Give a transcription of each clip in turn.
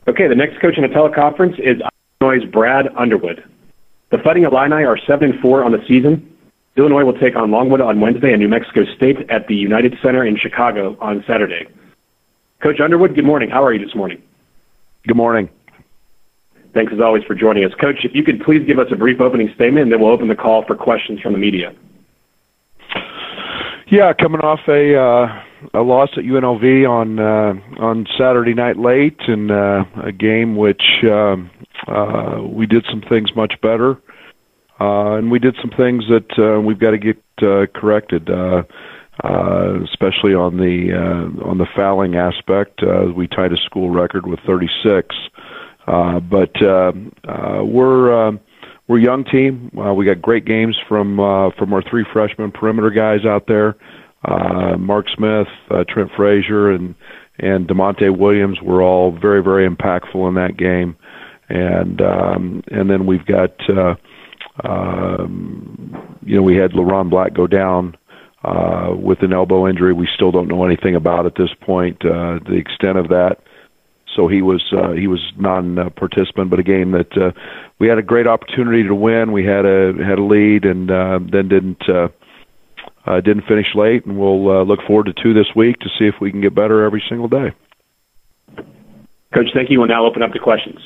Okay, the next coach in the teleconference is Illinois' Brad Underwood. The Fighting Illini are 7-4 on the season. Illinois will take on Longwood on Wednesday and New Mexico State at the United Center in Chicago on Saturday. Coach Underwood, good morning. How are you this morning? Good morning. Thanks as always for joining us. Coach, if you could please give us a brief opening statement, and then we'll open the call for questions from the media. Yeah, coming off a loss at UNLV on Saturday night late, and a game which we did some things much better, and we did some things that we've got to get corrected, especially on the fouling aspect. We tied a school record with 36, but we're a young team. We got great games from our three freshman perimeter guys out there. Mark Smith, Trent Frazier, and DeMonte Williams were all very, very impactful in that game. And then we've got we had Leron Black go down with an elbow injury. We still don't know anything about at this point the extent of that. So he was non-participant, but a game that we had a great opportunity to win. We had a lead, and then didn't finish late. And we'll look forward to 2 this week to see if we can get better every single day. Coach, thank you. We'll now open up the questions.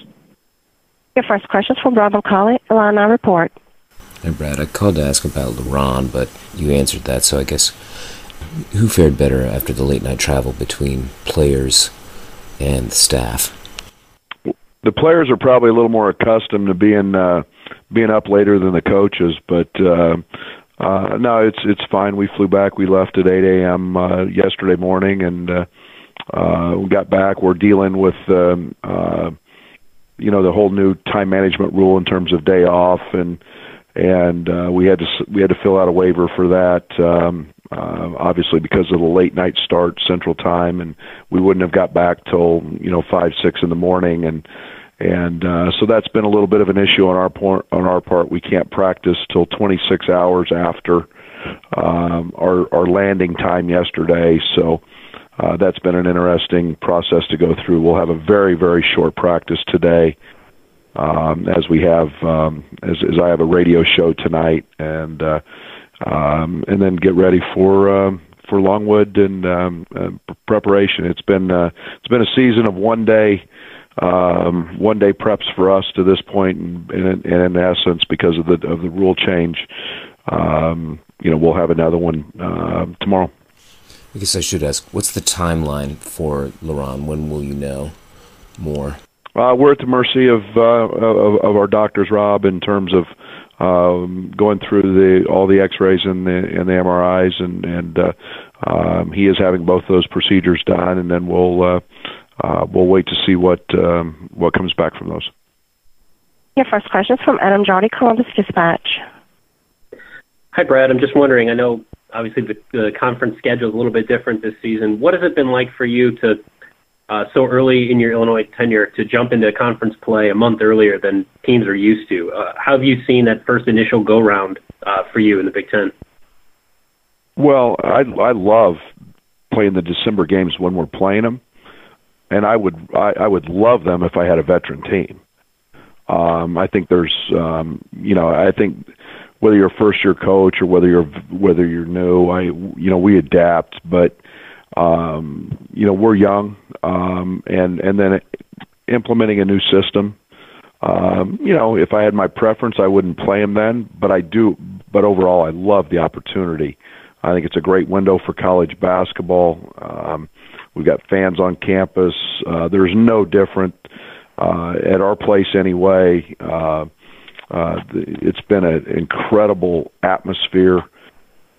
Your first question is from Brad McCauley, Illini Report. Hey, Brad, I called to ask about Leron, but you answered that. So I guess who fared better after the late night travel between players and staff? The players are probably a little more accustomed to being up later than the coaches, but no, it's fine. We flew back. We left at 8 a.m. Yesterday morning, and we got back. We're dealing with the whole new time management rule in terms of day off, and we had to fill out a waiver for that. Obviously because of the late night start Central Time, and we wouldn't have got back till 5, 6 in the morning, and so that's been a little bit of an issue on our part. We can't practice till 26 hours after our landing time yesterday, so that's been an interesting process to go through. We'll have a very, very short practice today, as we have as I have a radio show tonight, and then get ready for Longwood and preparation. It's been a season of one day preps for us to this point, and in essence, because of the rule change, we'll have another one tomorrow. I guess I should ask, what's the timeline for Leron? When will you know more? We're at the mercy of our doctors, Rob, in terms of going through all the X-rays and the MRIs, and he is having both those procedures done, and then we'll wait to see what comes back from those. Your first question is from Adam Jardy, Columbus Dispatch. Hi, Brad. I'm just wondering, I know obviously the conference schedule is a little bit different this season. What has it been like for you to so early in your Illinois tenure to jump into conference play a month earlier than teams are used to? How have you seen that first initial go-round for you in the Big Ten? Well, I love playing the December games when we're playing them, and I would love them if I had a veteran team. I think there's, I think whether you're a first-year coach or whether you're new, we adapt, but we're young, and then implementing a new system. If I had my preference, I wouldn't play him then, but I do. But overall, I love the opportunity. I think it's a great window for college basketball. We've got fans on campus. There's no different at our place anyway. It's been an incredible atmosphere.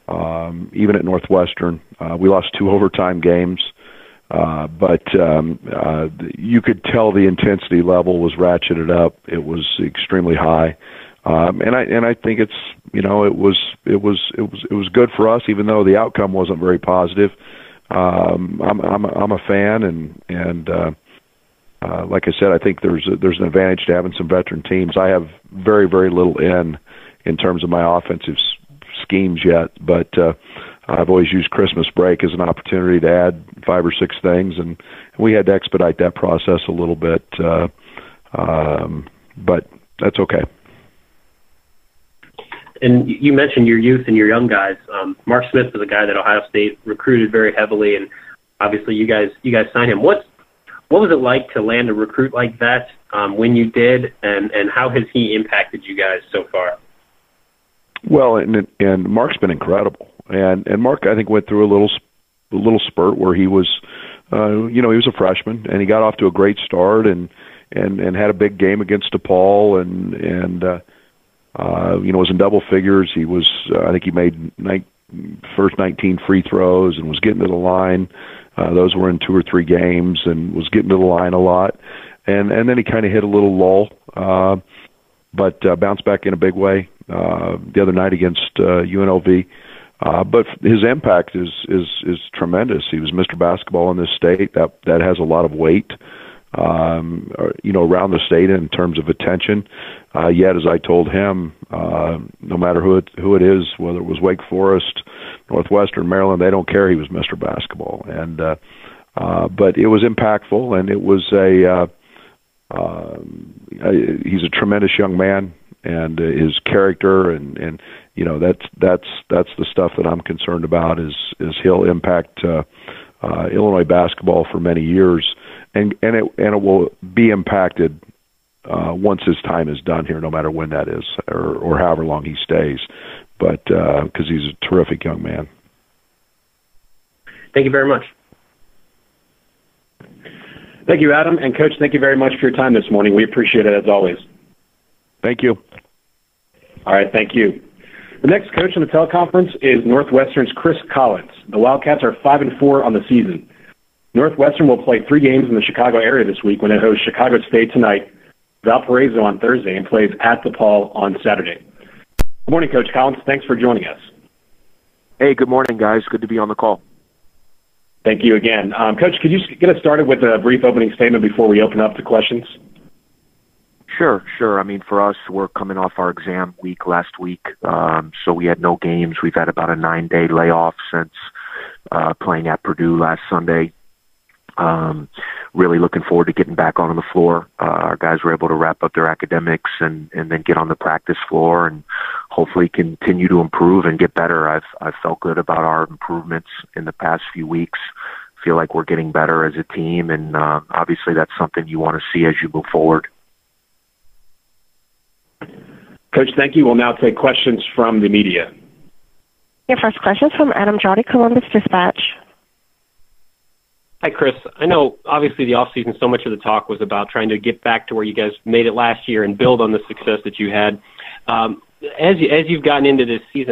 Even at Northwestern, we lost 2 overtime games, but you could tell the intensity level was ratcheted up. It was extremely high, and I think it was good for us, even though the outcome wasn't very positive. I'm a fan, and like I said, I think there's an advantage to having some veteran teams. I have very, very little in terms of my offensive schemes yet, but I've always used Christmas break as an opportunity to add 5 or 6 things, and we had to expedite that process a little bit, but that's okay. And you mentioned your youth and your young guys. Mark Smith was a guy that Ohio State recruited very heavily, and obviously you guys signed him. What was it like to land a recruit like that when you did, and how has he impacted you guys so far? Well, and Mark's been incredible, and Mark, I think, went through a little spurt where he was, he was a freshman, and he got off to a great start, and had a big game against DePaul, and was in double figures. He was, I think, he made first 19 free throws and was getting to the line. Those were in 2 or 3 games, and was getting to the line a lot, and then he kind of hit a little lull, but bounced back in a big way the other night against UNLV. But his impact is tremendous. He was Mr. Basketball in this state. That has a lot of weight, around the state in terms of attention. Yet, as I told him, no matter who it is, whether it was Wake Forest, Northwestern, Maryland, they don't care. He was Mr. Basketball, and but it was impactful, and it was he's a tremendous young man, and his character, and that's the stuff that I'm concerned about. Is he'll impact Illinois basketball for many years, and it will be impacted once his time is done here, no matter when that is, or however long he stays. But because he's a terrific young man. Thank you very much. Thank you, Adam. And Coach, thank you very much for your time this morning. We appreciate it as always. Thank you. All right, thank you. The next coach in the teleconference is Northwestern's Chris Collins. The Wildcats are 5-4 on the season. Northwestern will play 3 games in the Chicago area this week when it hosts Chicago State tonight, Valparaiso on Thursday, and plays at DePaul on Saturday. Good morning, Coach Collins. Thanks for joining us. Hey, good morning, guys. Good to be on the call. Thank you again. Coach, could you get us started with a brief opening statement before we open up to questions? Sure. I mean, for us, we're coming off our exam week last week, so we had no games. We've had about a 9-day layoff since playing at Purdue last Sunday. Really looking forward to getting back on the floor. Our guys were able to wrap up their academics and then get on the practice floor and hopefully continue to improve and get better. I've felt good about our improvements in the past few weeks. Feel like we're getting better as a team, and obviously that's something you want to see as you move forward. Coach, thank you. We'll now take questions from the media. Your first question is from Adam Jolly, Columbus Dispatch. Hi, Chris. I know, obviously, the offseason, so much of the talk was about trying to get back to where you guys made it last year and build on the success that you had. As you've gotten into this season,